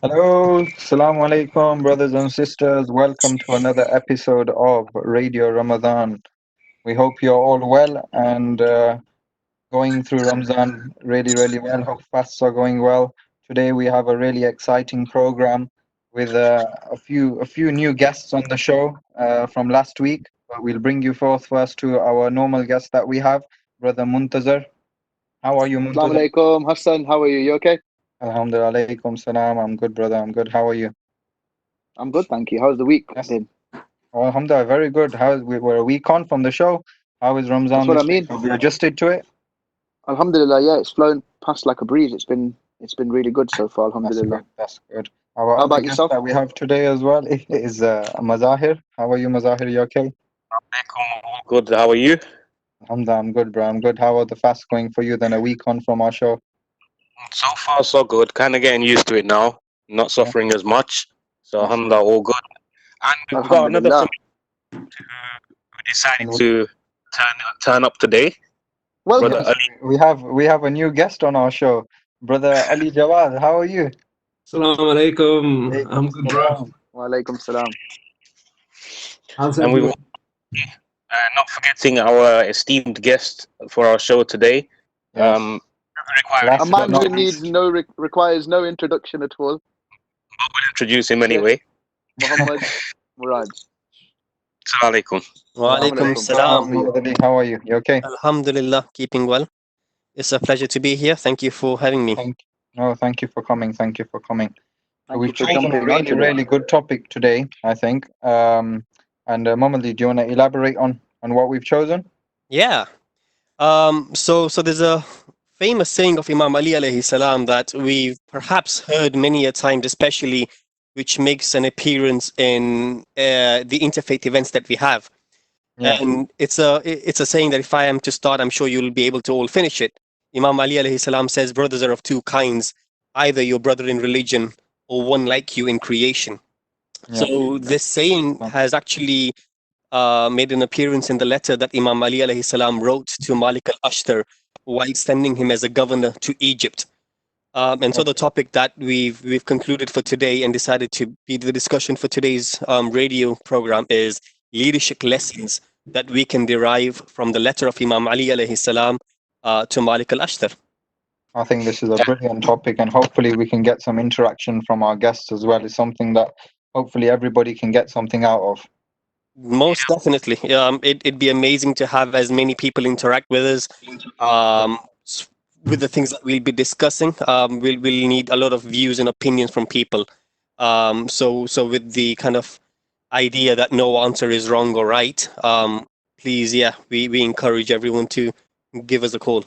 Hello, Assalamu alaikum, brothers and sisters. Welcome to another episode of Radio Ramadan. We hope you're all well and going through Ramzan really well. Hope fasts are going well. Today we have a really exciting program with a few new guests on the show from last week. But we'll bring you forth first to our normal guest that we have, Brother Muntazar. How are you, Assalamu Muntazar? alaikum, Hassan. How are you? You okay? Alhamdulillah, alaikum salam. I'm good, brother. I'm good. How are you? I'm good, thank you. How's the week Yes. been? Oh, alhamdulillah, very good. We're a week on from the show. How is That's Ramzan what I this week? mean. Have you adjusted to it? Alhamdulillah, yeah, it's flown past like a breeze. It's been really good so far, That's Alhamdulillah. good. That's good. Our How other about guest yourself? that we have today as well is Mazahir. How are you, Mazahir? You okay? Alaikum, all good. How are you? Alhamdulillah, I'm good, bro. I'm good. How are the fasts going for you? Then a week on from our show. So far, so good. Kind of getting used to it now. Not Yeah, suffering as much. So, that's good. alhamdulillah, all good. And we've got another Alhamdulillah. who decided And to turn up today, Brother Welcome. yes, Ali. we have a new guest on our show, Brother Ali Jawad. How are you? Assalamu alaikum. Alaikum I'm good, bro. salam. Wa alaikum salam. How's And we've everyone? not forgetting our esteemed guest for our show today. Yes. Doesn't require A Last but man not who least, needs no requires no introduction at all. but we'll introduce him Sheikh anyway. Mohammed Muraj. Assalamu alaikum. Wa Assalamu alaikum alaikum. How salam. are you? Muhammad Ali, how are you? You okay? Alhamdulillah, keeping well. It's a pleasure to be here. Thank you for having me. Thank you for coming. Thank you for coming. So Thank you we've for chosen a jumping on really, today. really good topic today, I think. And Muhammad Ali, do you want to elaborate on what we've chosen? Yeah. So there's a famous saying of Imam Ali alayhi salam that we've perhaps heard many a times, especially which makes an appearance in the interfaith events that we have. Yeah. And it's a saying that if I am to start, I'm sure you'll be able to all finish it. Imam Ali alayhi salam says, brothers are of two kinds, either your brother in religion or one like you in creation. Yeah. So this saying has actually made an appearance in the letter that Imam Ali alayhi salam wrote to Malik al-Ashtar while sending him as a governor to Egypt. And so the topic that we've concluded for today and decided to be the discussion for today's radio program is leadership lessons that we can derive from the letter of Imam Ali alayhi salam to Malik al-Ashtar. I think this is a brilliant topic, and hopefully we can get some interaction from our guests as well. It's something that hopefully everybody can get something out of. Most definitely. It'd be amazing to have as many people interact with us with the things that we'll be discussing. We'll need a lot of views and opinions from people. So with the kind of idea that no answer is wrong or right, please, yeah, we encourage everyone to give us a call.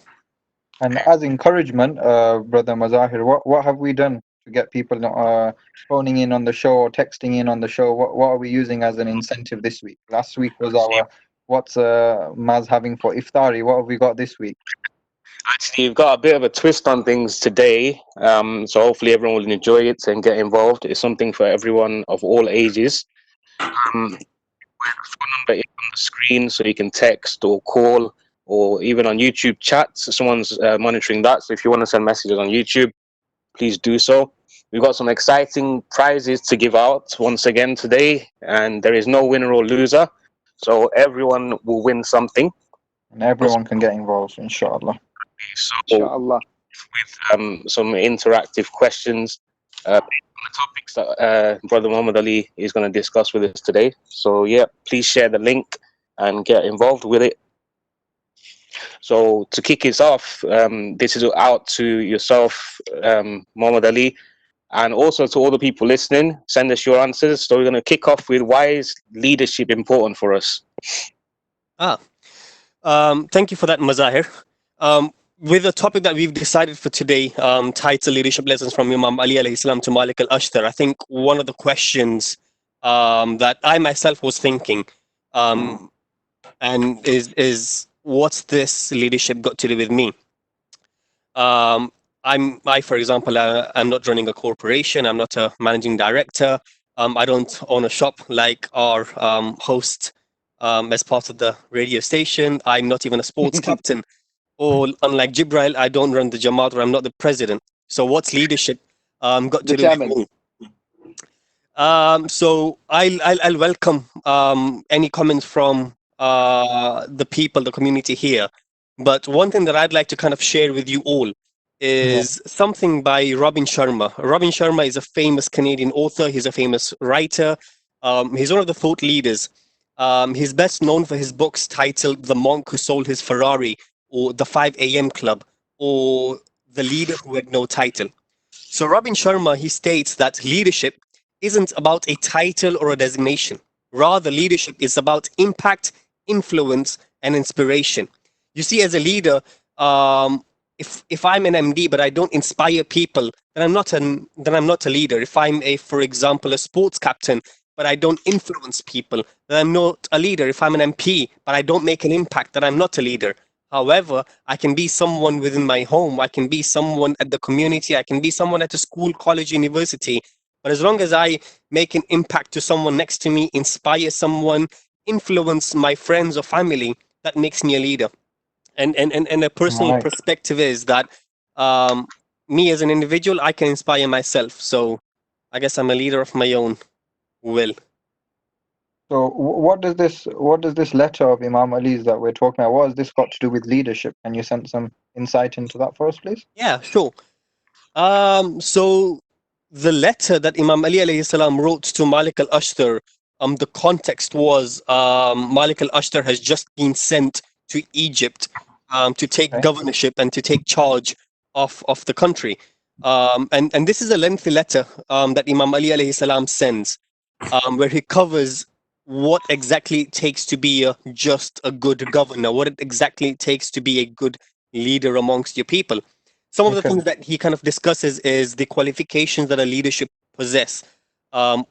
And as encouragement, Brother Mazahir, what have we done to get people phoning in on the show or texting in on the show? What are we using as an incentive this week? Last week was our what's Maz having for iftari. What have we got this week? Actually, you've got a bit of a twist on things today. So hopefully everyone will enjoy it and get involved. It's something for everyone of all ages. Where the phone number is on the screen, so you can text or call, or even on YouTube chats. Someone's monitoring that. So if you want to send messages on YouTube, please do so. We've got some exciting prizes to give out once again today, and there is no winner or loser. So everyone will win something. And everyone can get involved, inshallah. So Inshallah. with some interactive questions on the topics that Brother Muhammad Ali is going to discuss with us today. So yeah, please share the link and get involved with it. So to kick us off, this is out to yourself, Muhammad Ali, and also to all the people listening. Send us your answers. So we're going to kick off with, why is leadership important for us? Thank you for that, Mazahir. With the topic that we've decided for today, titled Leadership Lessons from Imam Ali alayhi salam to Malik al-Ashtar, I think one of the questions that I myself was thinking and is what's this leadership got to do with me? For example, I'm not running a corporation. I'm not a managing director. I don't own a shop like our host as part of the radio station. I'm not even a sports captain. Or unlike Jibrail, I don't run the Jamaat, or I'm not the president. So what's leadership got The to do with chairman. me? So I'll welcome any comments from the people, the community here. But one thing that I'd like to kind of share with you all is something by Robin Sharma. Robin Sharma is a famous Canadian author. He's a famous writer. He's one of the thought leaders. He's best known for his books titled "The Monk Who Sold His Ferrari," or "The 5 A.M. Club," or "The Leader Who Had No Title." So Robin Sharma, he states that leadership isn't about a title or a designation. Rather, leadership is about impact, influence, and inspiration. You see, as a leader, if I'm an MD but I don't inspire people, then I'm not a leader. If I'm for example, a sports captain but I don't influence people, then I'm not a leader. If I'm an MP but I don't make an impact, then I'm not a leader. However, I can be someone within my home. I can be someone at the community. I can be someone at a school, college, university. But as long as I make an impact to someone next to me, inspire someone, influence my friends or family, that makes me a leader. And a personal Right. perspective is that um, me as an individual, I can inspire myself. So I guess I'm a leader of my own will. So what does this letter of Imam Ali's that we're talking about, what has this got to do with leadership? Can you send some insight into that for us, please? Yeah, sure. So the letter that Imam Ali alayhi salam wrote to Malik al-Ashtar, the context was Malik al-Ashtar has just been sent to Egypt to take Okay. governorship and to take charge of the country. And this is a lengthy letter that Imam Ali alayhi salam sends, where he covers what exactly it takes to be just a good governor, what it exactly it takes to be a good leader amongst your people. Some of the Okay. things that he kind of discusses is the qualifications that a leadership possess,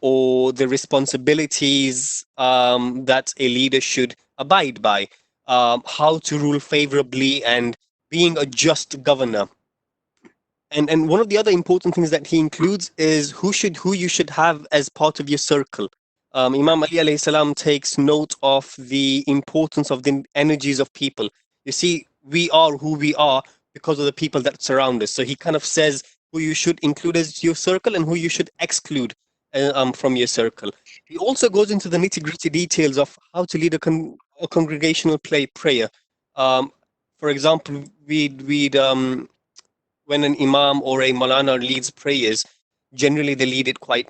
or the responsibilities that a leader should abide by, how to rule favorably, and being a just governor. And one of the other important things that he includes is who you should have as part of your circle. Imam Ali alayhi salam takes note of the importance of the energies of people. You see, we are who we are because of the people that surround us. So he kind of says who you should include as your circle and who you should exclude from your circle. He also goes into the nitty-gritty details of how to lead a congregational prayer. Um, for example, we'd when an imam or a Malana leads prayers, generally they lead it quite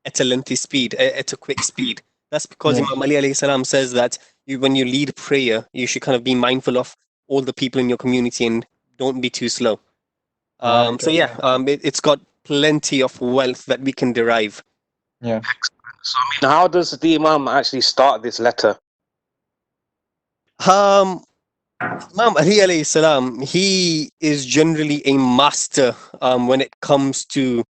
at a lengthy speed, at a quick speed. That's because Yeah. Imam Ali alayhi salam says that when you lead prayer, you should kind of be mindful of all the people in your community and don't be too slow. Right. So yeah, it's got plenty of wealth that we can derive. Yeah. So, I mean, how does the Imam actually start this letter? Um, Imam Ali alayhi salam, he is generally a master when it comes to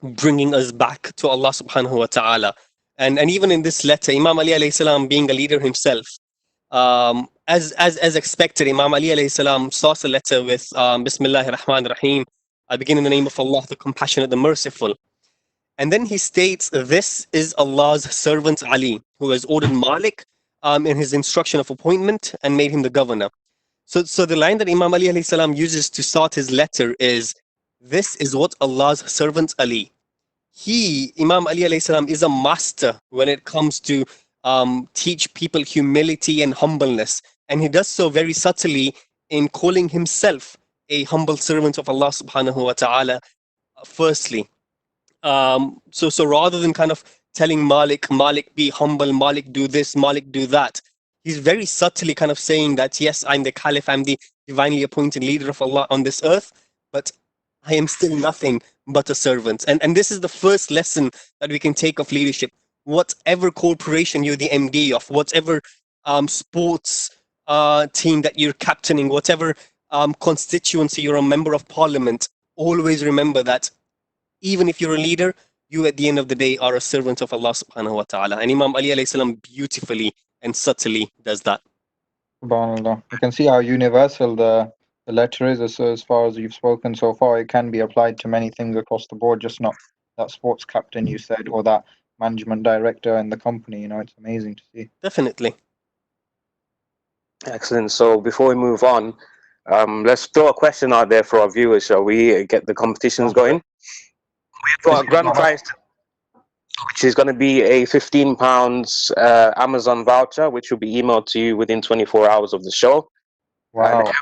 bringing us back to Allah subhanahu wa ta'ala. And even in this letter, Imam Ali alayhi salam, being a leader himself, as expected, Imam Ali alayhi salam starts the letter with Bismillahir Rahmanir Rahim. I begin in the name of Allah, the Compassionate, the Merciful. And then he states, "This is Allah's servant Ali, who has ordered Malik in his instruction of appointment and made him the governor." So the line that Imam Ali alayhi salam uses to start his letter is, "This is what Allah's servant Ali." Imam Ali alayhi salam, is a master when it comes to teach people humility and humbleness. And he does so very subtly in calling himself a humble servant of Allah subhanahu wa ta'ala, firstly. So rather than kind of telling Malik, be humble, Malik, do this, Malik, do that, he's very subtly kind of saying that, yes, I'm the Caliph, I'm the divinely appointed leader of Allah on this earth, but I am still nothing but a servant. And this is the first lesson that we can take of leadership. Whatever corporation you're the MD of, whatever sports team that you're captaining, whatever constituency you're a member of parliament, always remember that even if you're a leader, you at the end of the day are a servant of Allah subhanahu wa ta'ala. And Imam Ali alayhi salam beautifully and subtly does that. Subhanallah. You can see how universal the letter is. So as far as you've spoken so far, it can be applied to many things across the board, just not that sports captain you said or that management director in the company. It's amazing to see. Definitely. Excellent. So before we move on, let's throw a question out there for our viewers. Shall we get the competitions going? We've got a grand prize. which is going to be a £15 Amazon voucher, which will be emailed to you within 24 hours of the show. Wow. And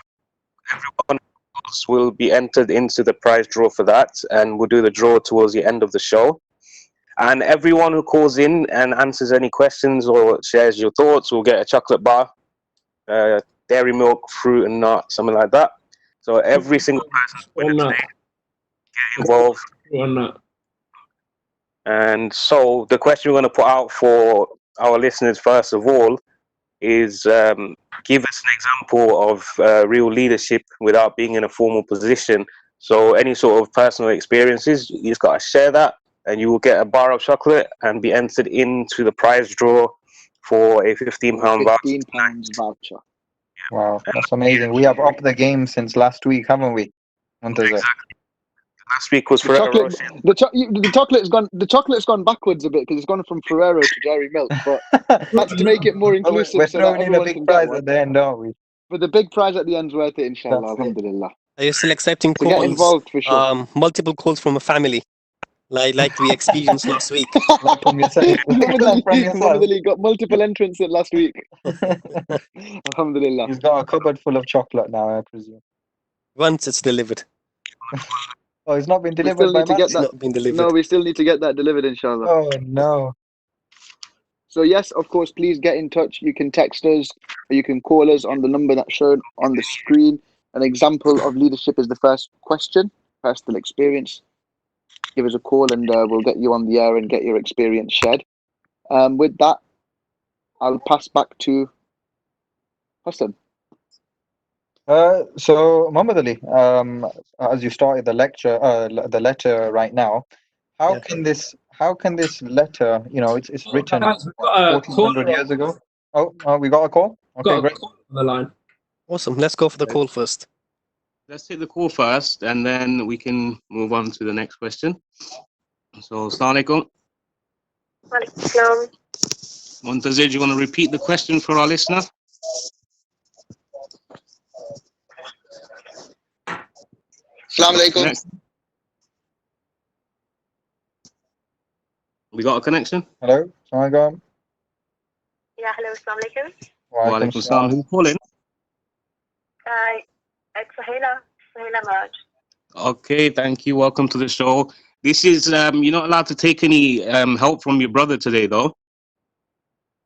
everyone else will be entered into the prize draw for that, and we'll do the draw towards the end of the show. And everyone who calls in and answers any questions or shares your thoughts will get a chocolate bar, dairy milk, fruit and nut, something like that. So every single person today get involved. And so the question we're going to put out for our listeners, first of all, is give us an example of real leadership without being in a formal position. So any sort of personal experiences, you just got to share that, and you will get a bar of chocolate and be entered into the prize draw for a £15 £15 voucher. Wow, that's amazing. We have upped the game since last week, haven't we? Exactly. Last week was The Ferrero chocolate, Rocher. the chocolate's gone backwards a bit because it's gone from Ferrero to dairy milk, but that's to make it more But inclusive we're so that throwing in a everyone big can get prize one. at the end, aren't we? But the big prize at the end's worth it, inshallah. That's it. Alhamdulillah. Are you still accepting So get calls? involved for sure. Multiple calls from a family, like we experienced last week. Like from yourself. Like from yourself. Muhammad Ali got multiple entrants in last week. Alhamdulillah. He's got a cupboard full of chocolate now, I presume. Once it's delivered. Oh, it's not been We delivered still by need to get It's that. not been delivered. No, we still need to get that delivered, inshallah. Oh no. So yes, of course, please get in touch. You can text us or you can call us on the number that's shown on the screen. An example of leadership is the first question, personal experience. Give us a call and we'll get you on the air and get your experience shared. With that, I'll pass back to Husayn. So Muhammad Ali, as you started the letter right now, how Yeah. can this letter, it's written Guys, we've got a 1400 years ago? Oh, we got a call? Okay, great. call on the line. Awesome. Let's go for the call first. Let's take the call first, and then we can move on to the next question. So, Assalamu alaikum. Walaikum. Montazir, do you want to repeat the question for our listener? Assalamu alaikum. We got a connection? Hello? Assalamualaikum. Yeah, hello, assalamu alaikum. Wa alaikum Walaikum salam. assalam. Who's calling? It's Sahila Muraj. Okay, thank you. Welcome to the show. This is, you're not allowed to take any help from your brother today, though.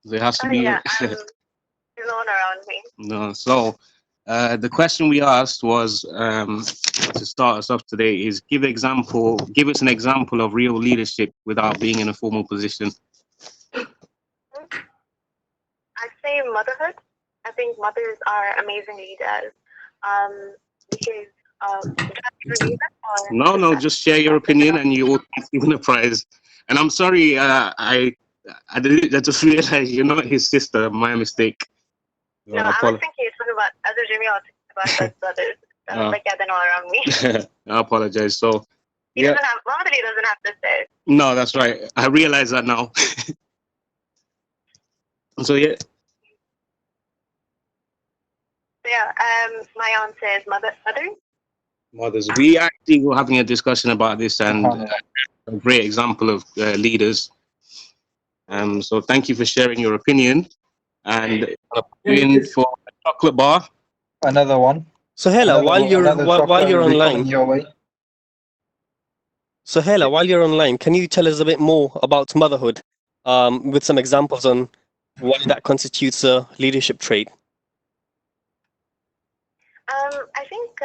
There has to be... Yeah, I'm alone around me. No, so the question we asked was, to start us off today, is give us an example of real leadership without being in a formal position. I'd say motherhood. I think mothers are amazing leaders. Because No, just share your opinion and you will be given a prize. And I'm sorry, I just realized you're not his sister. My mistake. No, I was thinking it's about other Jimmy or about his brothers. I was like, yeah, they're not around me. I apologize. So Muhammad Ali doesn't have to say. No, that's right. I realize that now. So yeah. Yeah, my answer is Mothers. We actually were having a discussion about this, and a great example of leaders. So thank you for sharing your opinion. And in for a chocolate bar. Another one. Sahela, while you're will be online, coming your way. Sahela, while you're online, can you tell us a bit more about motherhood, with some examples on why that constitutes a leadership trait? I think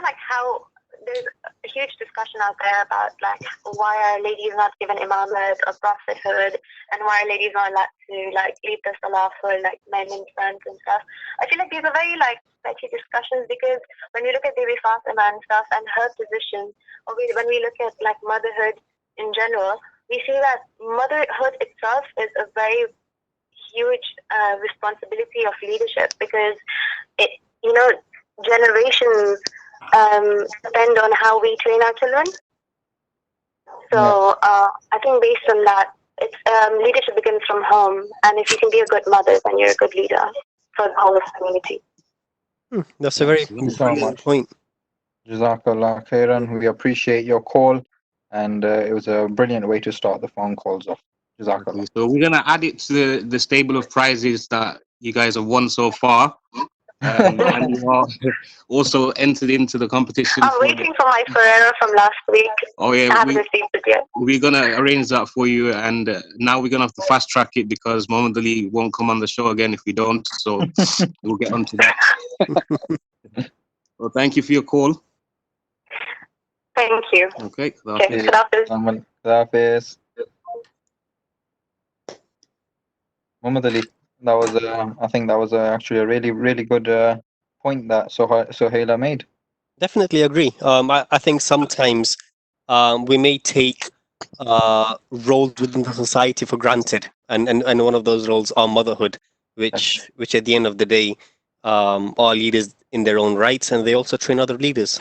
like how there's a huge discussion out there about like why are ladies not given imamate or prophethood, and why are ladies not allowed to like lead the salah for like men and sons and stuff. I feel like these are very like touchy discussions, because when we look at Bibi Fatima and stuff and her position, or when we look at like motherhood in general, we see that motherhood itself is a very huge responsibility of leadership, because it generations depend on how we train our children. So I think based on that, it's leadership begins from home, and if you can be a good mother, then you're a good leader for the whole of the community. That's a very Thank you so much. point. Jazakallah khairan. We appreciate your call. and it was a brilliant way to start the phone calls off. Jazakallah. So we're gonna add it to the stable of prizes that you guys have won so far. And you are also entered into the competition. I'm waiting for my Ferrero from last week. Oh yeah, I haven't received it yet. we're gonna arrange that for you, and now we're gonna have to fast track it because Mohammed Ali won't come on the show again if we don't. So we'll get onto that. Well, thank you for your call. Thank you. Okay. Okay, Khudafis. Hafiz. Muhammad Ali, that was I think that was actually a really good point that Sohaila made. Definitely agree. I think sometimes we may take roles within the society for granted, and one of those roles are motherhood, which at the end of the day are leaders in their own rights, and they also train other leaders.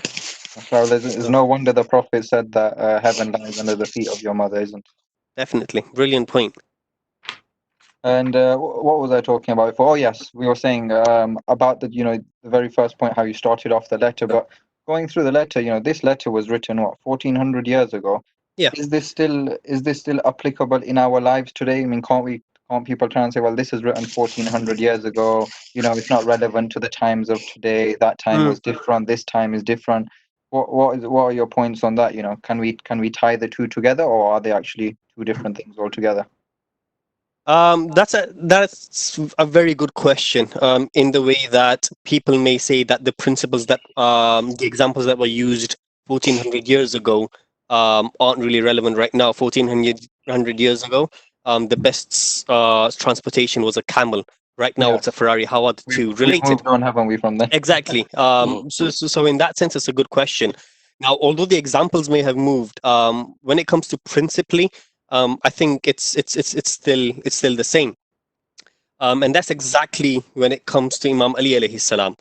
So it's no wonder the Prophet said that heaven lies under the feet of your mother, isn't it? Definitely, brilliant point. And what was I talking about before? Oh yes, we were saying about the the very first point, how you started off the letter. But going through the letter, this letter was written 1400 years ago. Yeah. Is this still applicable in our lives today? I mean, can't people try and say, well, this is written 1400 years ago. It's not relevant to the times of today. That time was different. This time is different. What are your points on that? Can we tie the two together, or are they actually two different things altogether? That's a very good question. In the way that people may say that the principles that the examples that were used 1400 years ago aren't really relevant right now. 1400 years ago, the best transportation was a camel. Right now, it's a Ferrari. How are the two related? We've moved on, haven't we, from then? Exactly. So in that sense, it's a good question. Now, although the examples may have moved, when it comes to principally, I think it's still the same. And that's exactly when it comes to Imam Ali alayhi salam.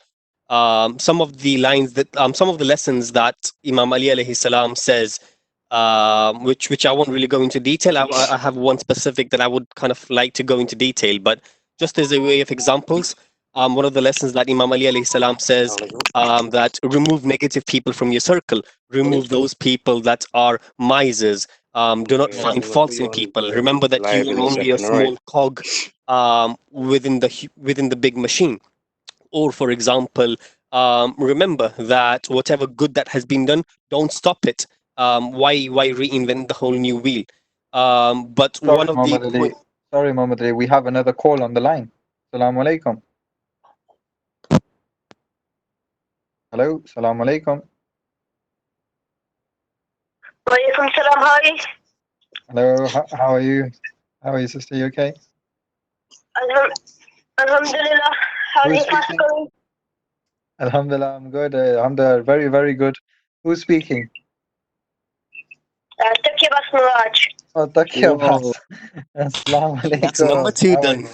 Some of the lines that some of the lessons that Imam Ali alayhi salam says, which I won't really go into detail. I have one specific that I would kind of like to go into detail, but just as a way of examples, one of the lessons that Imam Ali alayhi salam says, that remove negative people from your circle, remove those people that are misers, do not find faults in people. Remember that you are only a small cog within the big machine. Or, for example, remember that whatever good that has been done, don't stop it. Why reinvent the whole new wheel? But Sorry, one of Sorry, Mohammed Ali, we have another call on the line. Assalamu alaikum. Hello, Assalamu alaikum. Walaikum salam, how are you? Hello, how are you? How are you, sister? You okay? Alhamdulillah. How are Who's you speaking? going? Alhamdulillah, I'm good. Alhamdulillah, very good. Who's speaking? Taki Bas Muraj. Oh, Takia Bas. Assalamu alaikum. That's number two How are done. you?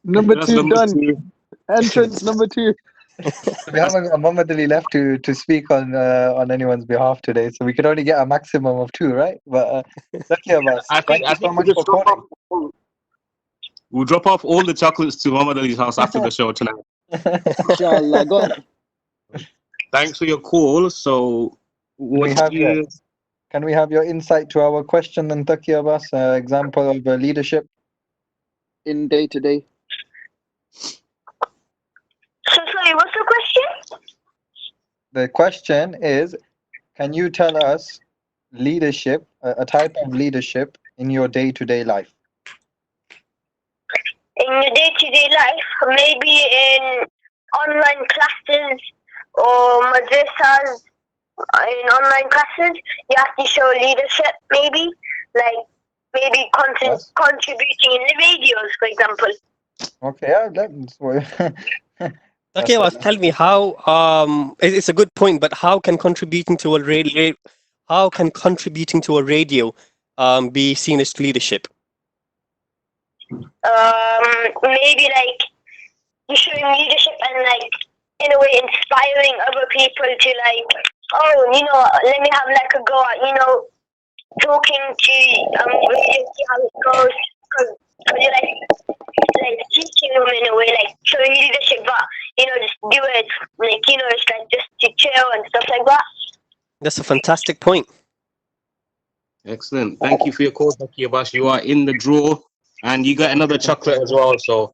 Number That's two number done. two. Entrance number 2. We haven't got Muhammad Ali left to speak on anyone's behalf today, so we could only get a maximum of 2, right? But Takia Bas, thank you so much for calling. We'll drop off all the chocolates to Mohammed Ali's house after the show tonight. Inshallah. Go on. Thanks for your call. So, Can we have your insight to our question then, Takia Bas? Example of leadership in day to day. So sorry, what's the question? The question is, can you tell us leadership, a type of leadership in your day-to-day life? In your day-to-day life, maybe in online classes or madrasas, in online classes, you have to show leadership, maybe, like maybe contributing in the videos, for example. Okay, yeah, that's Okay, well, tell me how. It's a good point, but how can contributing to a radio, be seen as leadership? Maybe like you're showing leadership and like in a way inspiring other people to like, oh, let me have like a go at talking to radio, see how it goes, because you're like teaching them in a way, like showing leadership, but just do it, like it's like just to chill and stuff like that. That's a fantastic point. Excellent. Thank you for your call, Taki Abbas. You are in the draw, and you got another chocolate as well. So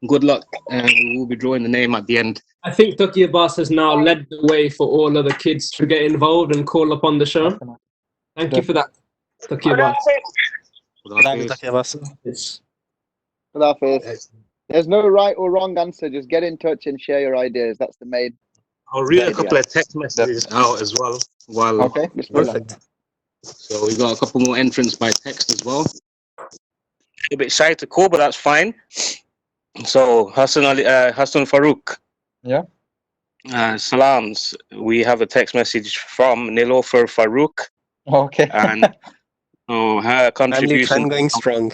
good luck, and we will be drawing the name at the end. I think Taki Abbas has now led the way for all other kids to get involved and call up on the show. Thank you for that, Taki Abbas. Yes. Khuda Hafiz. There's no right or wrong answer. Just get in touch and share your ideas. That's the main. I'll read a couple of text messages out as well. Okay, Perfect. So we got a couple more entrants by text as well. A bit shy to call, but that's fine. So Hassan Farouk. Yeah. Salams. We have a text message from Nilofer Farouk, Okay. and so her Family contribution. trend going strong.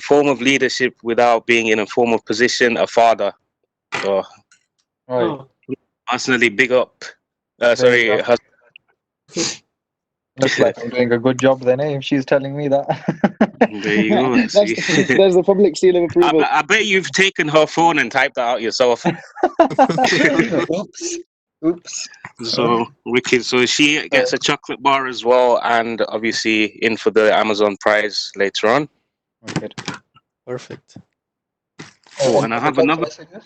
Form of leadership without being in a form of position, a father. So Right. Oh, personally, big up. There you go. Looks like I'm doing a good job then, eh? If she's telling me that. There you go. There's the public seal of approval. I bet you've taken her phone and typed that out yourself. Oops. So wicked. So she gets a chocolate bar as well, and obviously in for the Amazon prize later on. Wicked. Perfect. Oh, and I have another messages?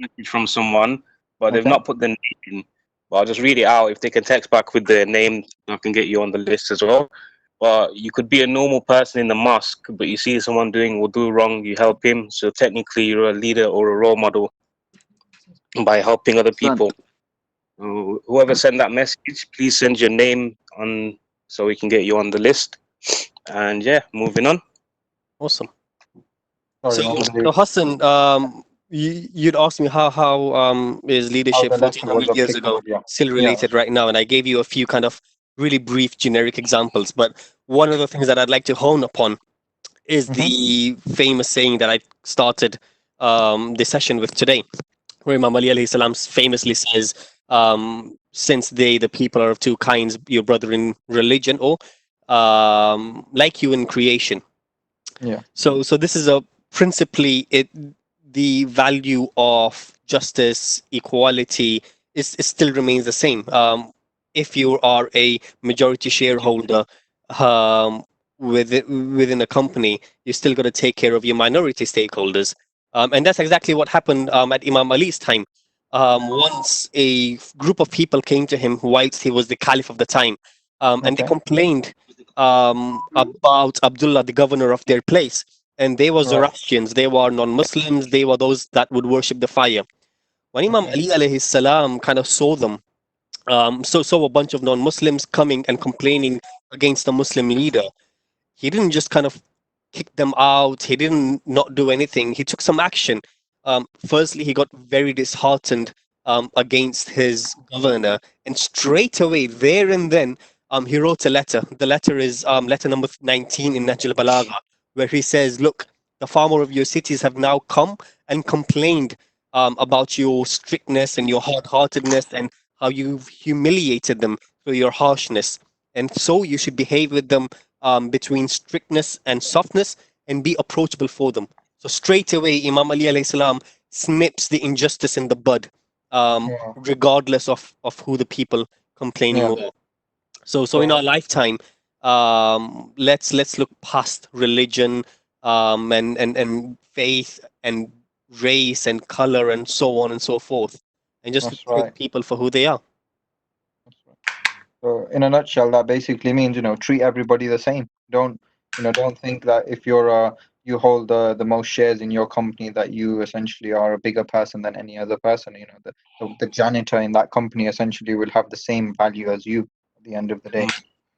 message from someone, but they've Okay. not put the name in. But I'll just read it out. If they can text back with their name, I can get you on the list as well. But you could be a normal person in the mosque, but you see someone doing wudu wrong, you help him. So technically, you're a leader or a role model by helping other people. Whoever sent that message, please send your name on so we can get you on the list. And yeah, moving on. Awesome. Sorry, So, Mohammed. Hassan, you'd asked me how is leadership How the lesson 1400 was years ago applicable, yeah. still related right now, and I gave you a few kind of really brief generic examples. But one of the things that I'd like to hone upon is the famous saying that I started the session with today, where Imam Ali alayhi salam famously says, since they, the people, are of two kinds, your brother in religion or like you in creation. Yeah. So this is a principally the value of justice, equality still remains the same. If you are a majority shareholder within a company, you still got to take care of your minority stakeholders, and that's exactly what happened at Imam Ali's time. Once a group of people came to him whilst he was the caliph of the time, and they complained about Abdullah, the governor of their place. And they were Zoroastrians, they were non-Muslims, they were those that would worship the fire. When Imam Ali alayhi salam kind of saw them, saw a bunch of non-Muslims coming and complaining against the Muslim leader, he didn't just kind of kick them out, he didn't not do anything, he took some action. Firstly, he got very disheartened against his governor, and straight away, there and then, he wrote a letter. The letter is letter number 19 in Najl Balagha, where he says, look, the farmer of your cities have now come and complained about your strictness and your hard-heartedness and how you've humiliated them through your harshness. And so you should behave with them between strictness and softness and be approachable for them. So straight away, Imam Ali alayhi salam snips the injustice in the bud, regardless of who the people complaining were. So in our lifetime, let's look past religion and faith and race and color and so on and so forth, and just treat people for who they are. So in a nutshell, that basically means, treat everybody the same. Don't think that if you hold the most shares in your company that you essentially are a bigger person than any other person. The janitor in that company essentially will have the same value as you at the end of the day.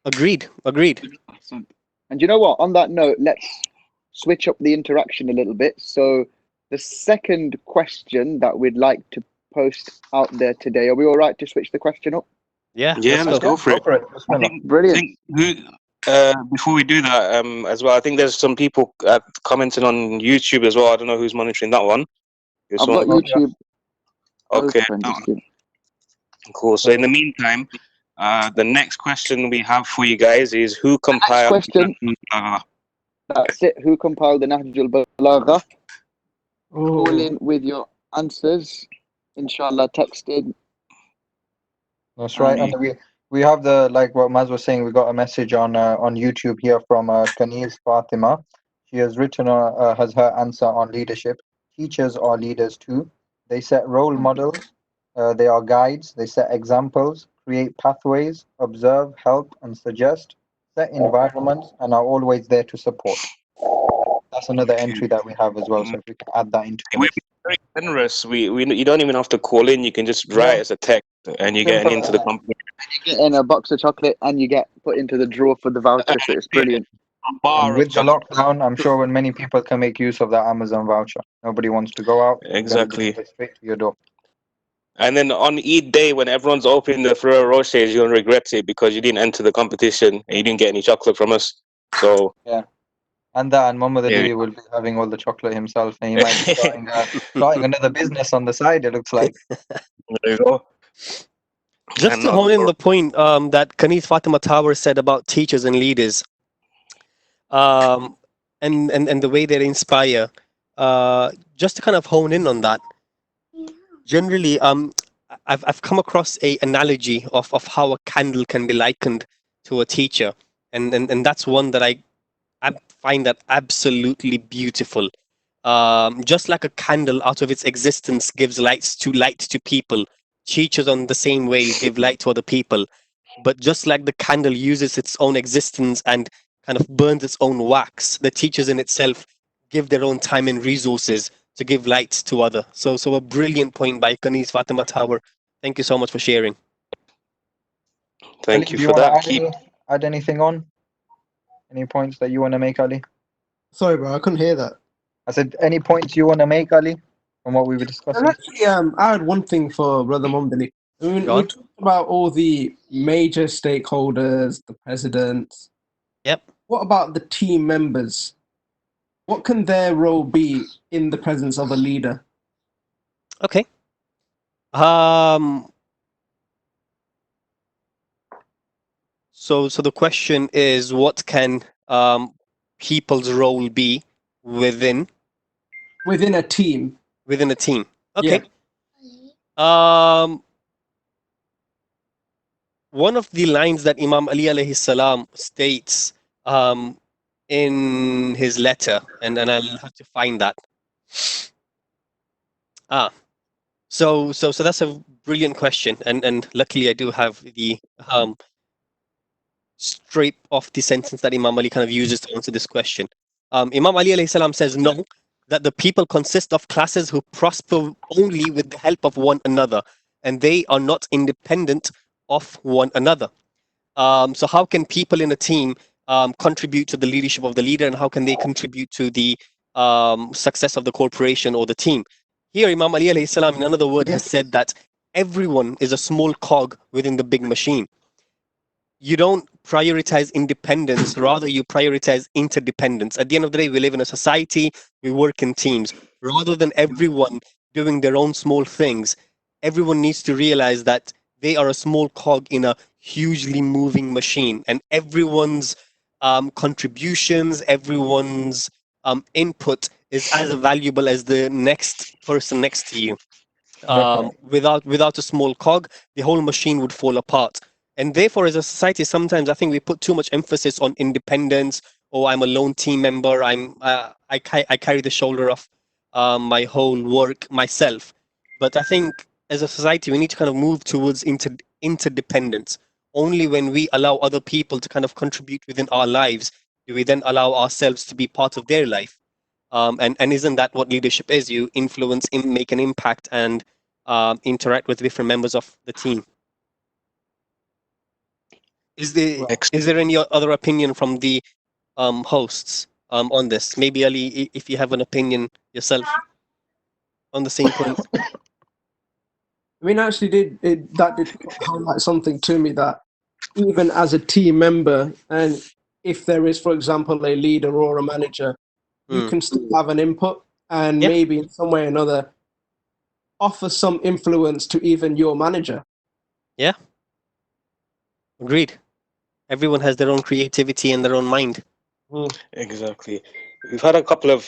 Agreed. And you know what? On that note, let's switch up the interaction a little bit. So the second question that we'd like to post out there today, are we all right to switch the question up? Yeah, let's go for it. Brilliant. Before we do that, as well, I think there's some people commenting on YouTube as well. I don't know who's monitoring that one. I've got YouTube. Okay. Cool. So in the meantime, the next question we have for you guys is who compiled? That's it. Who compiled the Nahjul Balagha? Call in with your answers. Inshallah, texted. That's right. And we have the, like what Maz was saying, we got a message on YouTube here from Kaniz Fatima. She has written has her answer on leadership. Teachers are leaders too. They set role models. They are guides. They set examples, create pathways, observe, help, and suggest, set environments, and are always there to support. That's another entry that we have as well. So if we can add that into We're it. very generous. We you don't even have to call in. You can just write as a text, and you're getting Simple as into the that. company. You get in a box of chocolate and you get put into the drawer for the voucher. So it's brilliant. A And bar of with the chocolate. lockdown, I'm sure when many people can make use of that Amazon voucher. Nobody wants to go out. It's gonna be Exactly. delivered straight to your door. And then on Eid day, when everyone's opening the Ferrero Rochers, you're gonna regret it because you didn't enter the competition and you didn't get any chocolate from us. So Yeah. And Muhammad yeah. Ali will be having all the chocolate himself, and he might be starting another business on the side. It looks like. There you go. Just And to hone in the point that Kaniz Fatima Tower said about teachers and leaders, and the way they inspire, just to kind of hone in on that. Generally, I've come across a analogy of how a candle can be likened to a teacher, and that's one that I find that absolutely beautiful. Just like a candle out of its existence gives light to people, teachers on the same way give light to other people. But just like the candle uses its own existence and kind of burns its own wax, the teachers in itself give their own time and resources to give light to other. So a brilliant point by Kaniz Fatima Tower. Thank you so much for sharing. Ali, thank you do you for want that. to add anything on? Any points that you want to make, Ali? Sorry, bro, I couldn't hear that. I said, any points you want to make, Ali, from what we were discussing? And actually, I had one thing for Brother Mohammed. I mean, Go we on. talked about all the major stakeholders, the president. Yep. What about the team members? What can their role be in the presence of a leader? Okay. So the question is, what can people's role be within Within a team. a team? Okay. Yeah. One of the lines that Imam Ali alayhi salam states in his letter, and I'll have to find that. So that's a brilliant question, and luckily I do have the straight off the sentence that Imam Ali kind of uses to answer this question. Imam Ali alayhi salam says no, that the people consist of classes who prosper only with the help of one another, and they are not independent of one another. So how can people in a team contribute to the leadership of the leader, and how can they contribute to the success of the corporation or the team? Here, Imam Ali alayhi salam, in another word, has said that everyone is a small cog within the big machine. You don't prioritize independence, rather you prioritize interdependence. At the end of the day, we live in a society, we work in teams. Rather than everyone doing their own small things, everyone needs to realize that they are a small cog in a hugely moving machine, and everyone's contributions, everyone's input is as valuable as the next person next to you. Without a small cog, the whole machine would fall apart. And therefore, as a society, sometimes I think we put too much emphasis on independence. Oh, I'm a lone team member. I carry the shoulder of my whole work myself. But I think as a society, we need to kind of move towards interdependence. Only when we allow other people to kind of contribute within our lives do we then allow ourselves to be part of their life. And isn't that what leadership is? You influence, make an impact, and interact with different members of the team. Is there any other opinion from the hosts on this? Maybe Ali, if you have an opinion yourself on the same point. I mean, actually, that did highlight something to me, that even as a team member, and if there is, for example, a leader or a manager, you can still have an input, and maybe in some way or another offer some influence to even your manager. Yeah. Agreed. Everyone has their own creativity and their own mind. Exactly. We've had a couple of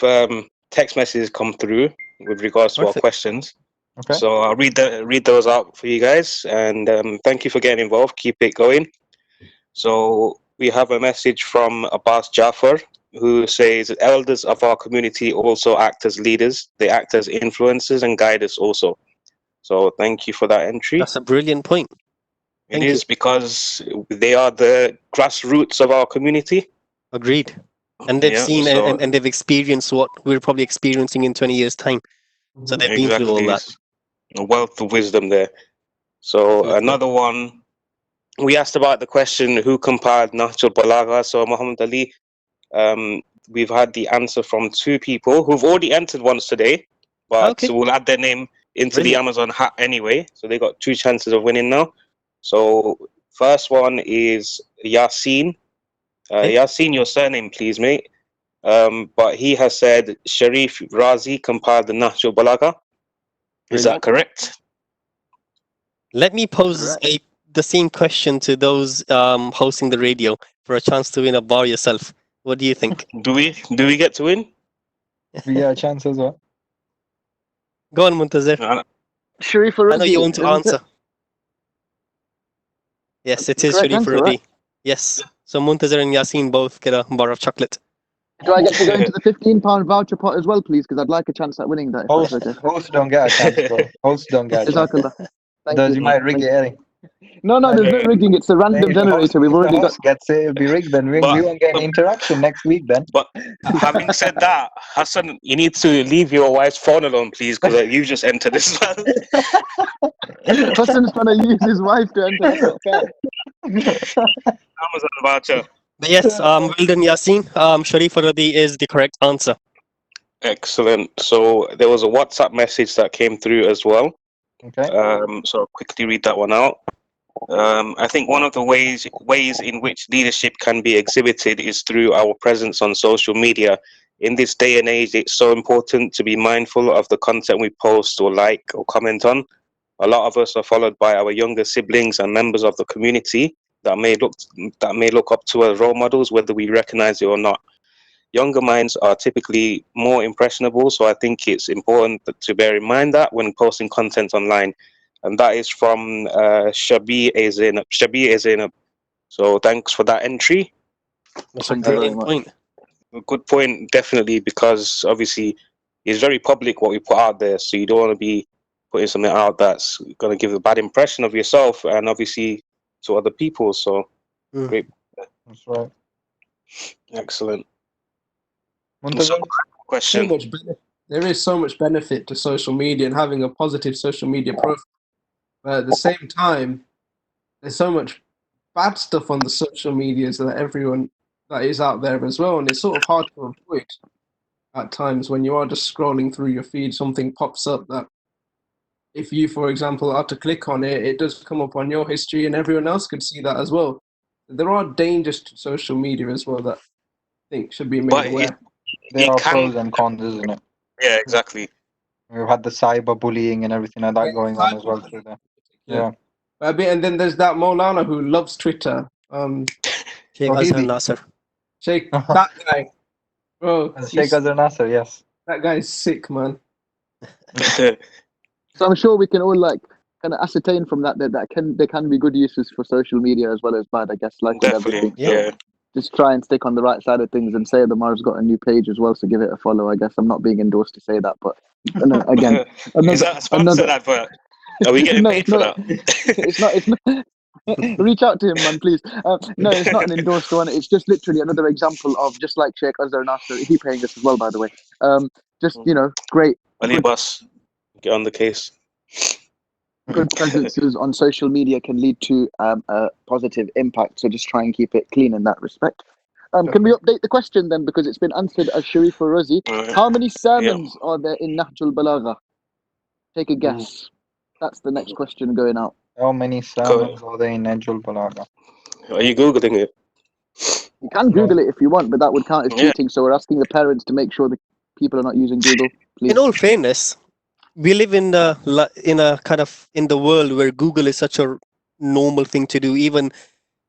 text messages come through with regards to our questions. Okay. So I'll read those out for you guys, and thank you for getting involved. Keep it going. So we have a message from Abbas Jafar, who says elders of our community also act as leaders. They act as influencers and guide us also. So thank you for that entry. That's a brilliant point. It is because they are the grassroots of our community. Agreed. And they've seen so and they've experienced what we're probably experiencing in 20 years' time. So they've been through all that. a wealth of wisdom there. So another one, we asked about the question, who compiled Nahjul Balagha? So Muhammad Ali, we've had the answer from 2 people who've already entered once today, but we'll add their name into the Amazon hat anyway. So they got 2 chances of winning now. So first one is Yasin. Yasin, your surname, please, mate. But he has said Sharif Razi compiled the Nahjul Balagha. Is that correct? Let me pose the same question to those hosting the radio for a chance to win a bar yourself. What do you think? Do we get to win? We get a chance as well. Go on, Muntazir. Sharif I know you want to answer. Yes, it is Sharif Razi. Right? Yes. So Muntazir and Yasin both get a bar of chocolate. Do I get to go into the £15 voucher pot as well, please? Because I'd like a chance at winning that. Host don't get a chance, bro. Host don't get a chance. Because you might rig it, Eddie. No, there's no rigging. It's a random generator. We've already got. Gets it, it'll be rigged. Then we won't get any interaction next week. Then. But having said that, Hassan, you need to leave your wife's phone alone, please, because you just entered as well. Hassan's trying to use his wife to enter. Amazon voucher. But yes, well done, Yasin. Sharif Razi is the correct answer. Excellent. So there was a WhatsApp message that came through as well. Okay. So I'll quickly read that one out. I think one of the ways in which leadership can be exhibited is through our presence on social media. In this day and age, it's so important to be mindful of the content we post or like or comment on. A lot of us are followed by our younger siblings and members of the community that may look up to as role models, whether we recognize it or not. Younger minds are typically more impressionable, so I think it's important to bear in mind that when posting content online. And that is from Shabi Zainab. So thanks for that entry. That's a brilliant point. A good point, definitely, because obviously it's very public what we put out there, so you don't want to be putting something out that's going to give a bad impression of yourself and obviously to other people. So great. That's right. Excellent. Question. There is so much benefit to social media and having a positive social media profile. But at the same time, there's so much bad stuff on the social medias that everyone that is out there as well. And it's sort of hard to avoid at times when you are just scrolling through your feed, something pops up that if you, for example, are to click on it, it does come up on your history and everyone else could see that as well. There are dangers to social media as well that I think should be made aware. There are pros and cons, isn't it? Yeah, exactly. We've had the cyberbullying and everything like that going on as well through there. Yeah. And then there's that Maulana who loves Twitter. Sheikh Azhar Nasser. Sheikh, that guy. Bro, Sheikh Azhar Nasser, yes. That guy is sick, man. So I'm sure we can all kind of ascertain from that there can be good uses for social media as well as bad, I guess, like with everything. Yeah. So just try and stick on the right side of things and say the Mar's got a new page as well, so give it a follow, I guess. I'm not being endorsed to say that, but again. Is that a sponsored advert? Are we getting paid for that? It's not. Reach out to him, man, please. No, it's not an endorsed one. It's just literally another example of, just like Sheikh Azhar Nasser, he paying us as well, by the way. Just, great. Ali Boss, get on the case. Good presences on social media can lead to a positive impact, so just try and keep it clean in that respect. Can we update the question then, because it's been answered as Sharif Razi? How many sermons are there in Nahjul Balagha? Take a guess. That's the next question going out. How many sermons are there in Nahjul Balagha? Are you Googling it? You can Google it if you want, but that would count as cheating, so we're asking the parents to make sure that people are not using Google, please. In all fairness, we live in a kind of in the world where Google is such a normal thing to do. Even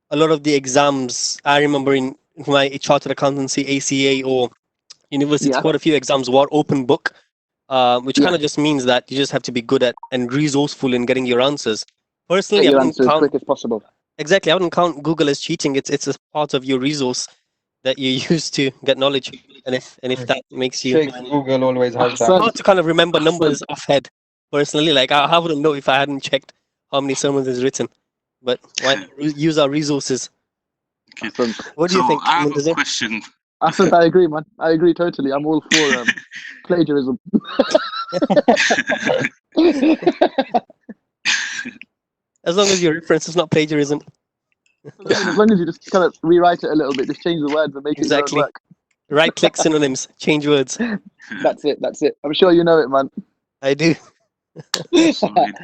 a lot of the exams, I remember in my chartered accountancy, ACA or university, quite a few exams were open book. which kind of just means that you just have to be good at and resourceful in getting your answers. Get Personally, I your wouldn't answer as count quick as possible. exactly. I wouldn't count Google as cheating. It's a part of your resource that you use to get knowledge, and if that makes you Sheikh Google always has it's that. Ahsan. hard to kind of remember Ahsan. numbers off head. Personally, like I wouldn't know if I hadn't checked how many sermons is written. But why not use our resources? Ahsan. What do you So think, I have a Muntazir? question. Ahsan, I agree, man. I agree totally. I'm all for plagiarism. As long as your reference is not plagiarism. As long as you just kind of rewrite it a little bit, just change the words and make it your own Exactly. work. Right-click synonyms, change words. That's it. That's it. I'm sure you know it, man. I do. Solid.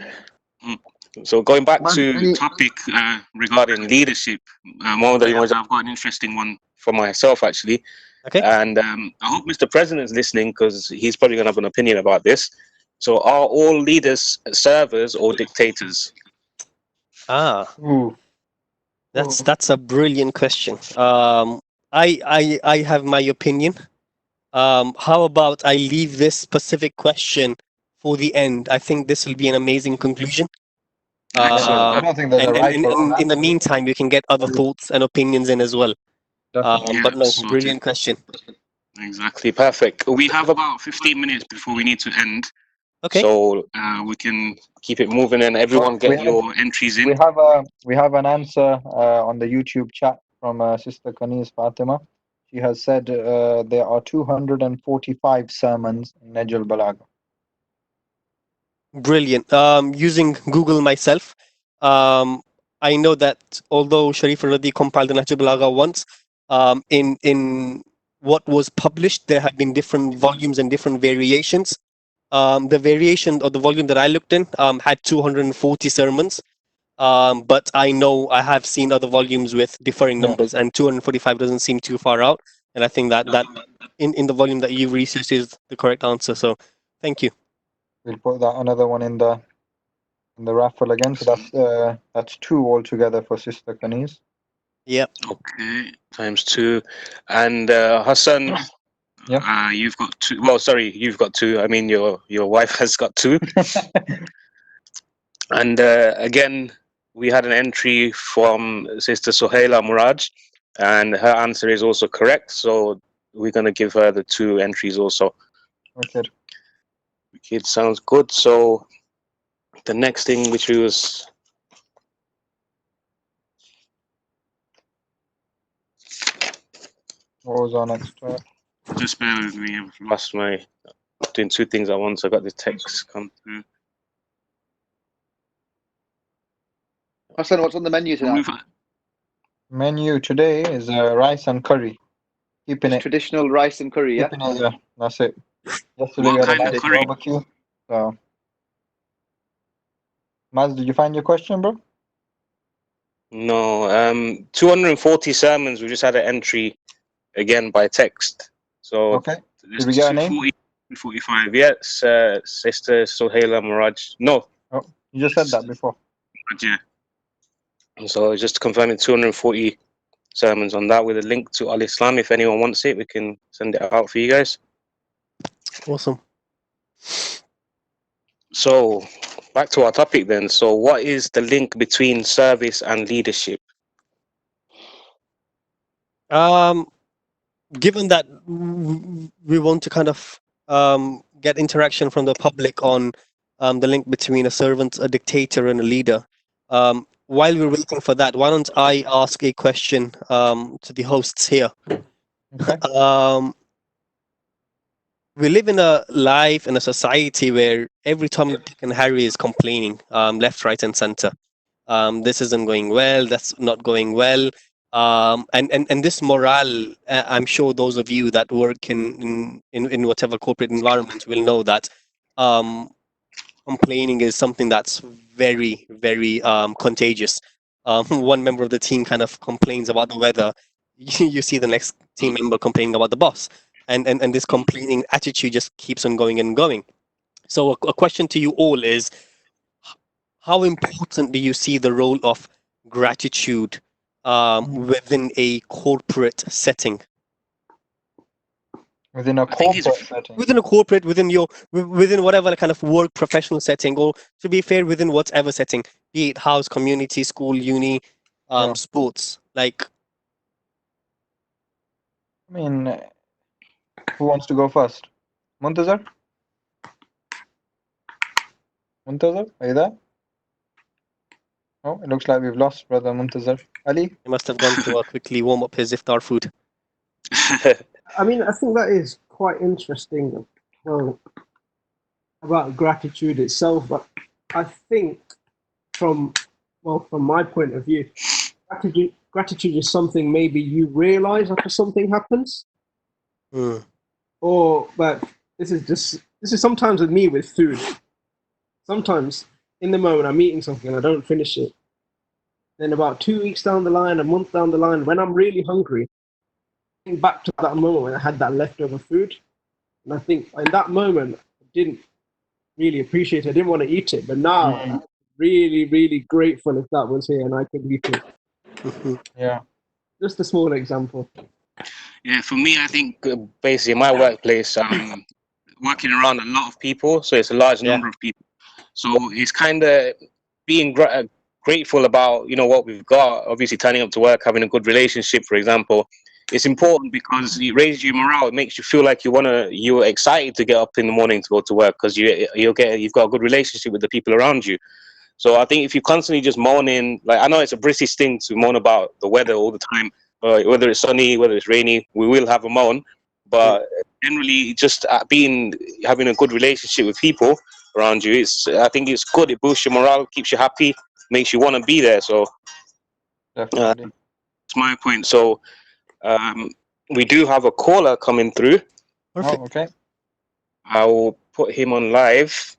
So going back Man, to any- topic regarding leadership, Mohammed, I've got an interesting one for myself actually, Okay. and I hope Mr. President's listening because he's probably going to have an opinion about this. So, are all leaders servers or dictators? Ooh. That's a brilliant question. I have my opinion. How about I leave this specific question for the end? I think this will be an amazing conclusion. I don't think there's a right or wrong In the meantime, you can get other thoughts and opinions in as well. Definitely. Yeah, But no, sorted. brilliant question. Exactly, perfect. We have about 15 minutes before we need to end, Okay. so we can keep it moving and everyone We get have- your entries in. We have an answer on the YouTube chat from Sister Kanis Fatima. She has said there are 245 sermons in Najl Balagha. Brilliant. Using Google myself, I know that although Sharif al-Radi compiled the Nahj al-Balagha once, in what was published, there have been different volumes and different variations. The variation or the volume that I looked in had 240 sermons. But I know I have seen other volumes with differing Yeah. numbers, and 245 doesn't seem too far out. And I think that in the volume that you researched is the correct answer. So thank you. We'll put that another one in the raffle again. So that's two altogether for Sister Kanis. Yep. Okay, times 2, and Hassan. Yeah. You've got 2. Well, sorry, you've got 2. I mean, your wife has got 2. And again, we had an entry from Sister Sohaila Muraj, and her answer is also correct. So we're going to give her the 2 entries also. Okay. It sounds good. So the next thing, which was What was our next? just bear with me. I've lost my doing 2 things at once. I got the text come through. Ahsan, what's on the menu tonight? Menu today is rice and curry. Keeping it Traditional rice and curry, yeah? keeping it, yeah, that's it. Yesterday What we had a kind of nice curry? barbecue. So, Maz, did you find your question, bro? No, 240 sermons. We just had an entry again by text. So Okay. Did we get a name? 245. Yes, Sister Sohaila Muraj. No, Oh, you just said that before. yeah. So just confirming 240 sermons on that with a link to Al Islam. If anyone wants it, we can send it out for you guys. Awesome. So back to our topic then. So what is the link between service and leadership? Given that we want to kind of get interaction from the public on the link between a servant, a dictator, and a leader, while we're waiting for that, why don't I ask a question to the hosts here? Okay. We live in a life in a society where every Tom, Dick, and Harry is complaining, left, right, and center. This isn't going well. That's not going well. And this morale, I'm sure those of you that work in whatever corporate environment will know that complaining is something that's very, very contagious. One member of the team kind of complains about the weather. You see the next team member complaining about the boss. And this complaining attitude just keeps on going and going. So a question to you all is, how important do you see the role of gratitude within a corporate setting? Within a I think it's corporate setting. Within a corporate, within whatever kind of work professional setting, or to be fair, within whatever setting, be it house, community, school, uni, Yeah. sports. Like, I mean, who wants to go first? Muntazar? Muntazar, are you there? Oh, it looks like we've lost Brother Muntazar. Ali? he must have gone to quickly warm up his iftar food. I mean, I think that is quite interesting. Well, about gratitude itself, but I think from my point of view, gratitude is something maybe you realize after something happens, but this is sometimes with me with food. Sometimes in the moment I'm eating something and I don't finish it. Then about 2 weeks down the line, a month down the line, when I'm really hungry, I think back to that moment when I had that leftover food, and I think in that moment I didn't really appreciate it. I didn't want to eat it, but now I'm really, really grateful if that was here and I could eat it. Yeah. Just a small example. Yeah, for me, I think basically my workplace, working around a lot of people, so it's a large number of people. So it's kind of being grateful about, you know, what we've got. Obviously, turning up to work, having a good relationship, for example, it's important because it raises your morale. It makes you feel like you're excited to get up in the morning to go to work because you've got a good relationship with the people around you. So I think if you constantly just moaning, like I know it's a British thing to moan about the weather all the time, whether it's sunny, whether it's rainy, we will have a moan. But generally, just having a good relationship with people around you, I think it's good. It boosts your morale, keeps you happy, makes you want to be there. So Definitely. that's my point. So we do have a caller coming through. Perfect. Oh, okay. I will put him on live.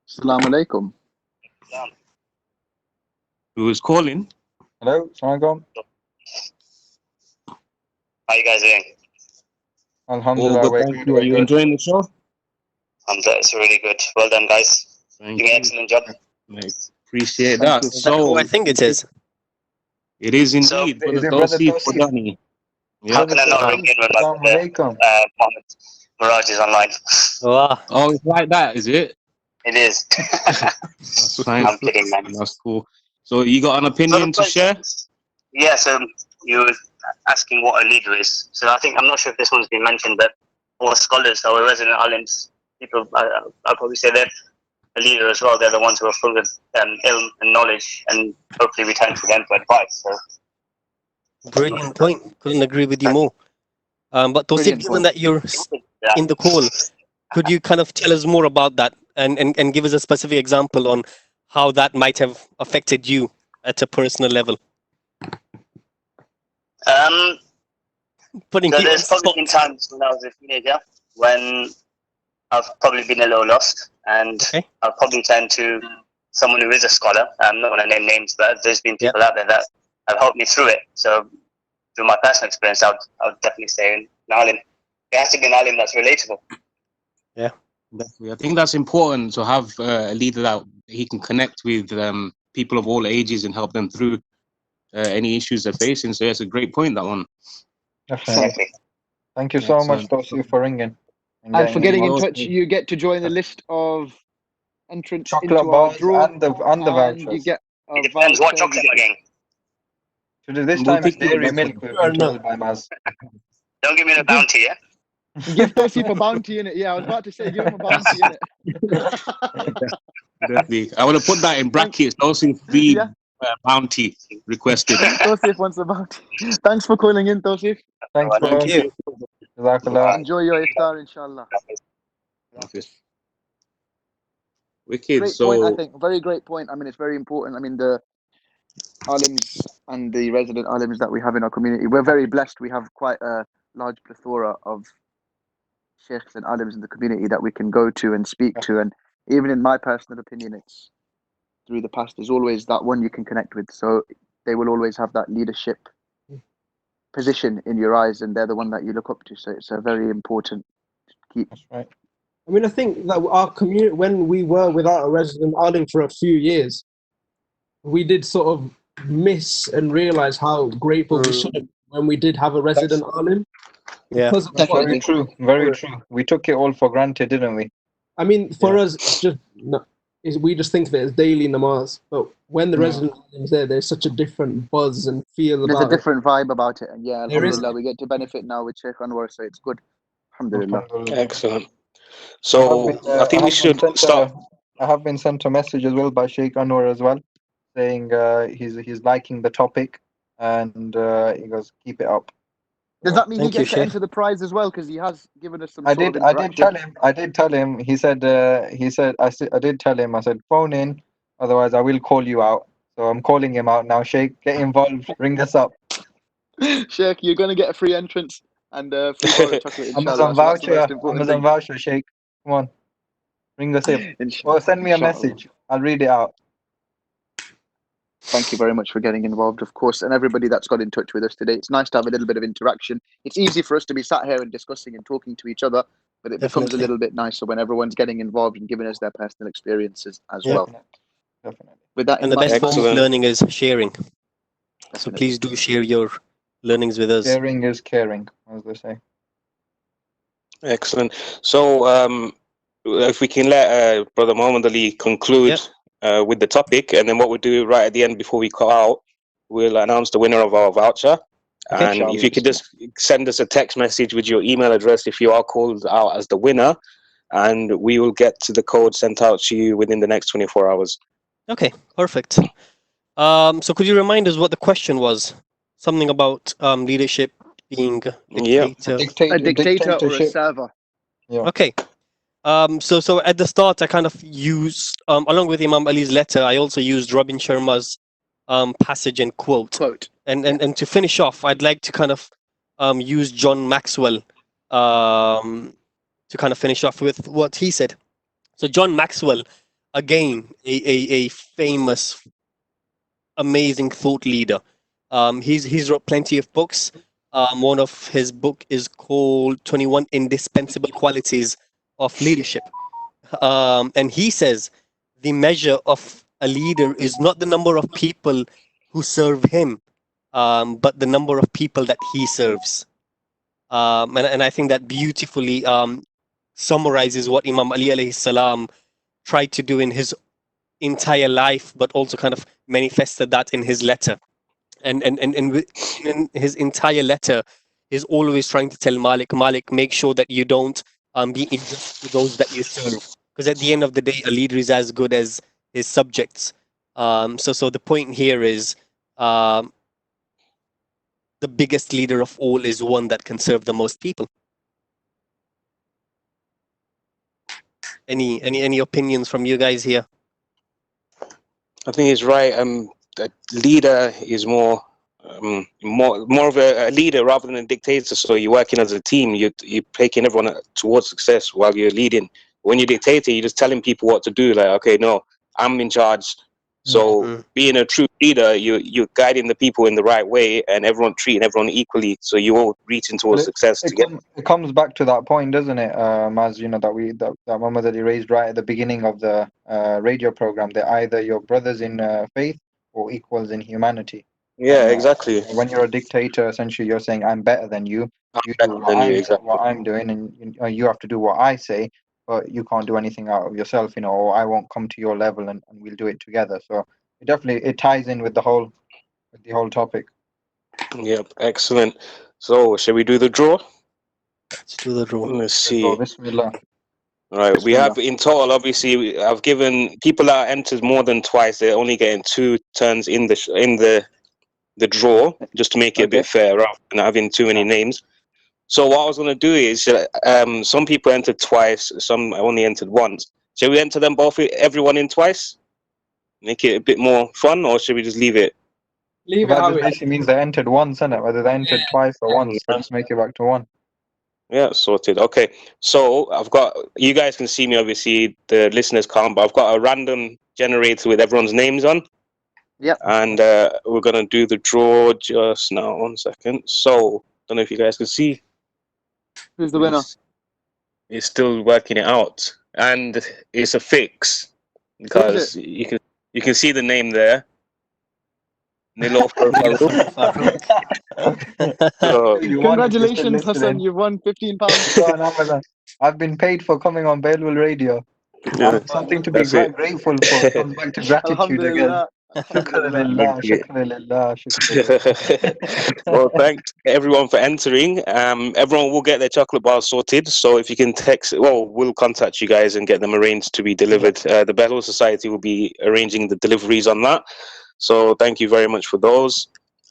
Assalamu alaikum. Who is calling? Hello, Assalamualaikum. How you guys doing? Alhamdulillah, All good, we're thank good, you. we're Are you good. enjoying the show? It's really good. Well done, guys. Thank Doing an you. excellent job. I appreciate Thank that. you. Is that who I think it is? It is So, indeed. Is Brother it Brother Tawseef Tawseef? Kodani. how Yeah. can I not begin when my Assalamualaikum. Mohammed Muraj is online? Wow. Oh, it's like that, is it? It is. That's fine. I'm kidding, man. That's cool. So you got an So opinion to share? yeah, so you were asking what a leader is. So I think, I'm not sure if this one's been mentioned, but all scholars, our resident alims, people, I'll probably say they're a leader as well. They're the ones who are full of ilm and knowledge, and hopefully we turn to them for advice. So Brilliant point. Couldn't agree with you more. But Tosif, Brilliant given point. that you're in the call, could you kind of tell us more about that and give us a specific example on how that might have affected you at a personal level? Putting So you on there's probably spot. been times when I was a teenager when I've probably been a little lost, and I'll probably turn to someone who is a scholar. I'm not going to name names, but there's been people out there that have helped me through it. So through my personal experience, I would definitely say an alim. It has to be an alim that's relatable. Yeah, definitely. I think that's important to have a leader that he can connect with people of all ages and help them through any issues they're facing. So it's a great point, that one. Definitely. Thank you so much, Tawseef, for ringing. And for getting in involved. touch, you get to join the list of entrants chocolate into our bars draw, and the and vouchers. you get a It depends what voucher. chocolate we're getting. So this We'll time it's pick you dairy the best milk, one. we've been told by Maz. Don't give me the bounty, yeah? Give Tawseef a bounty in it. Yeah, I was about to say, give him a bounty in it. Definitely. I want to put that in brackets. Also, free bounty requested. Tawseef wants a bounty. Thanks for calling in, Tawseef. Thanks, bro. Thank you. Jazakallah. Enjoy your iftar, inshallah. Wicked. Great point, I think. Very great point. I mean, it's very important. I mean, the alims and the resident alims that we have in our community, we're very blessed. We have quite a large plethora of sheikhs and alims in the community that we can go to and speak to. And even in my personal opinion, it's through the past, there's always that one you can connect with. So they will always have that leadership position in your eyes, and they're the one that you look up to. So it's a very important keep. That's right. I mean, I think that our community, when we were without a resident alim for a few years, we did sort of miss and realize how grateful we should have when we did have a resident alim. Yeah. because of what Definitely. Very true. Very true. We took it all for granted, didn't we? I mean, for Yeah. us, it's just we just think of it as daily namaz. But when the Mm. resident is there, there's such a different buzz and feel There's a about it. different vibe about it. And yeah, There is. alhamdulillah, we get to benefit now with Sheikh Anwar, so it's good. Alhamdulillah. Alhamdulillah. Excellent. So I think we should start. I have been sent a message as well by Sheikh Anwar as well, saying he's liking the topic, and he goes, keep it up. Does that mean he Thank you, gets to Sheikh. enter the prize as well? Because he has given us some I sort did. of I interaction. did tell him. He said. I did tell him. I said, phone in. Otherwise, I will call you out. So I'm calling him out now. Sheikh, get involved. Ring us up. Sheikh, you're going to get a free entrance and free bar of chocolate, inshallah. Amazon So that's the most voucher. important Amazon thing. voucher. Sheikh, come on. Ring us up. Or send me a Inshallah. message. I'll read it out. Thank you very much for getting involved, of course, and everybody that's got in touch with us today. It's nice to have a little bit of interaction. It's easy for us to be sat here and discussing and talking to each other, but it becomes a Definitely. little bit nicer when everyone's getting involved and giving us their personal experiences as Yeah. well. Definitely. With that in And the mind, best form of Excellent. learning is sharing. So Definitely. please do share your learnings with us. Sharing is caring, as they say. Excellent. So if we can let Brother Mohammed Ali conclude with the topic, and then what we'll do right at the end before we cut out, we'll announce the winner of our voucher. Okay. And if you could just send us a text message with your email address if you are called out as the winner, and we will get the code sent out to you within the next 24 hours. Okay, perfect. So could you remind us what the question was? Something about leadership being Yeah. dictator. A dictator or a server. Yeah. Okay. So at the start, I kind of used, along with Imam Ali's letter, I also used Robin Sharma's passage and quote. And to finish off, I'd like to kind of use John Maxwell to kind of finish off with what he said. So John Maxwell, again, a famous, amazing thought leader. He's wrote plenty of books. One of his book is called 21 Indispensable Qualities of Leadership. And he says the measure of a leader is not the number of people who serve him, but the number of people that he serves. And I think that beautifully summarizes what Imam Ali alayhi salam tried to do in his entire life, but also kind of manifested that in his letter. And in his entire letter, he's always trying to tell Malik, make sure that you don't be unjust to those that you serve. Because at the end of the day, a leader is as good as his subjects. So the point here is the biggest leader of all is one that can serve the most people. Any opinions from you guys here? I think he's right. A leader is more of a leader rather than a dictator. So you're working as a team. You're taking everyone towards success while you're leading. When you're dictator, you're just telling people what to do. Like, okay, no, I'm in charge. So being a true leader, you're guiding the people in the right way, and everyone treating everyone equally. So you're all reaching towards success together. It comes back to that point, doesn't it, Maz? You know that Muhammad Ali raised right at the beginning of the radio program. They're either your brothers in faith or equals in humanity. Yeah, And, exactly. When you're a dictator, essentially, you're saying I'm better than you. You do what I'm doing, and you have to do what I say. But you can't do anything out of yourself, or I won't come to your level, and we'll do it together. So it ties in with the whole topic. Yep, excellent. So shall we do the draw? Let's do the draw. Let's see. Bismillah. Right, we have in total, obviously, I've given people that entered more than twice. They're only getting 2 turns in the draw, just to make it a bit fair, rather than having too many names. So what I was going to do is, some people entered twice, some only entered once. Shall we enter them both, everyone in twice? Make it a bit more fun, or should we just leave it? Leave That just basically means they entered once, isn't it? Whether they entered twice or once, so just make it back to one. Yeah, sorted. Okay, so I've got, you guys can see me, obviously, the listeners can't, but I've got a random generator with everyone's names on. Yep. And we're going to do the draw just now. 1 second. So, don't know if you guys can see. Who's the winner? It's still working it out. And it's a fix. Because you can see the name there. Nilofer Farouk. So, You won if you're still Congratulations, Hassan. listening. You've won £15. Go on, Ramadan. I've been paid for coming on Behlool Radio. yeah, Something to be that's it. grateful for. Comes back to gratitude again. Alhamdulillah. Shukran Alhamdulillah. lillah, shukran lillah, shukran lillah. Well, thanks everyone for entering. Everyone will get their chocolate bars sorted. So if you can text, well, we'll contact you guys and get them arranged to be delivered. The Behlool Society will be arranging the deliveries on that. So thank you very much for those.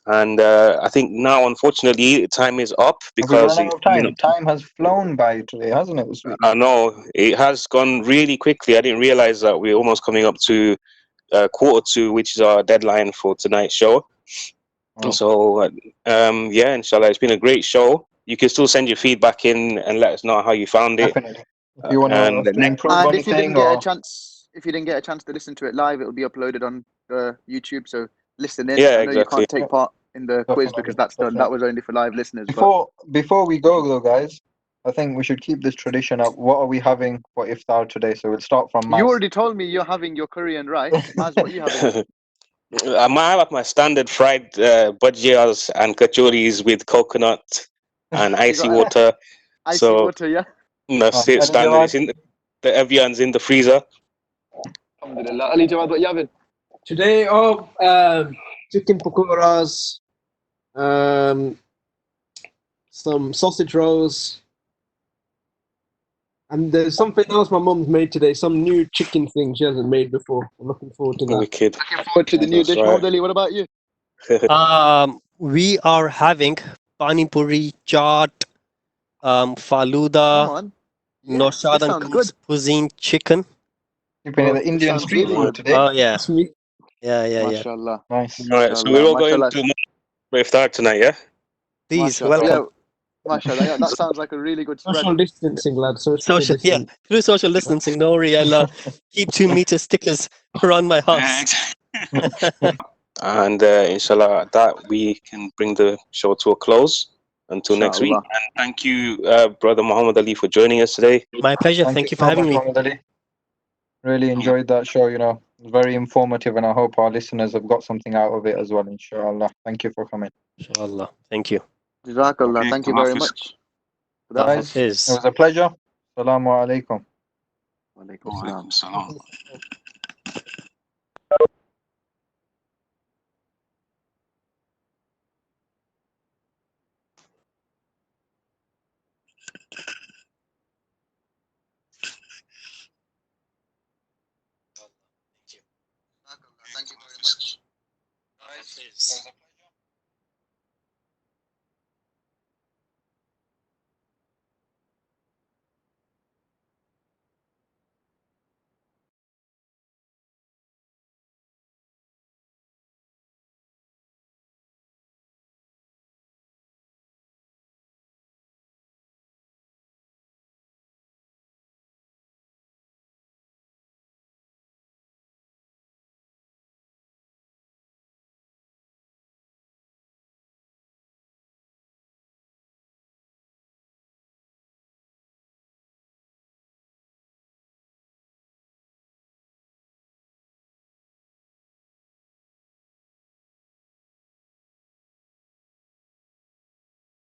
And I think now, unfortunately, time is up Have we because run out of time? Time has flown by today, hasn't it, this week? I know it has gone really quickly. I didn't realize that we're almost coming up to 1:45, which is our deadline for tonight's show. Oh. So, yeah, inshallah, it's been a great show. You can still send your feedback in and let us know how you found it. Definitely. If you want And us the to next, improve And if you didn't anything, get a or chance, to listen to it live, it will be uploaded on YouTube. So listen in. yeah, I know you exactly. can't take part in the quiz because definitely, that's done. That definitely. was only for live listeners. But Before we go though, guys, I think we should keep this tradition up. What are we having for iftar today? So we'll start from you Maz. already told me you're having your curry and rice. Maz, what are you having? I might have my standard fried bhajias and kachoris with coconut and icy got water. Icy So water, yeah. that's it, Ali standard. Jawad? It's in the Evian's in the freezer. Alhamdulillah. Ali Jawad, what you having? Today, chicken pakoras, some sausage rolls, and there's something else my mum's made today. Some new chicken thing she hasn't made before. I'm looking forward to that. Wicked. Looking forward to the new That's dish. right. Mohammed Ali, what about you? We are having pani puri, chaat, Come faluda, on. Yes, Norshad this and sounds good. cuisine chicken. Keeping it the This Indian sounds street good. food today. Oh yeah, That's me. yeah. MashaAllah. Nice. All right, so we're all going MashaAllah. to iftar tonight, yeah? Please, MashaAllah. welcome. Yeah, MashaAllah. Yeah, that sounds like a really good spread. Social distancing, lad. Social, yeah, through social distancing. Don't worry, I'll keep 2 meter stickers around my house. And inshallah, at that we can bring the show to a close until next week. Inshallah. And thank you, Brother Muhammad Ali, for joining us today. My pleasure. Thank you for so having much, me. Mohammed Ali. Really enjoyed that show. It was very informative, and I hope our listeners have got something out of it as well. Inshallah. Thank you for coming. Inshallah. Thank you. Jazakallah. Okay, Thank you Allah very Hafiz. much. Guys, it Hafiz. was a pleasure. Assalamu alaikum. Walaikum salam. Salam. Thank you very much. Hafiz.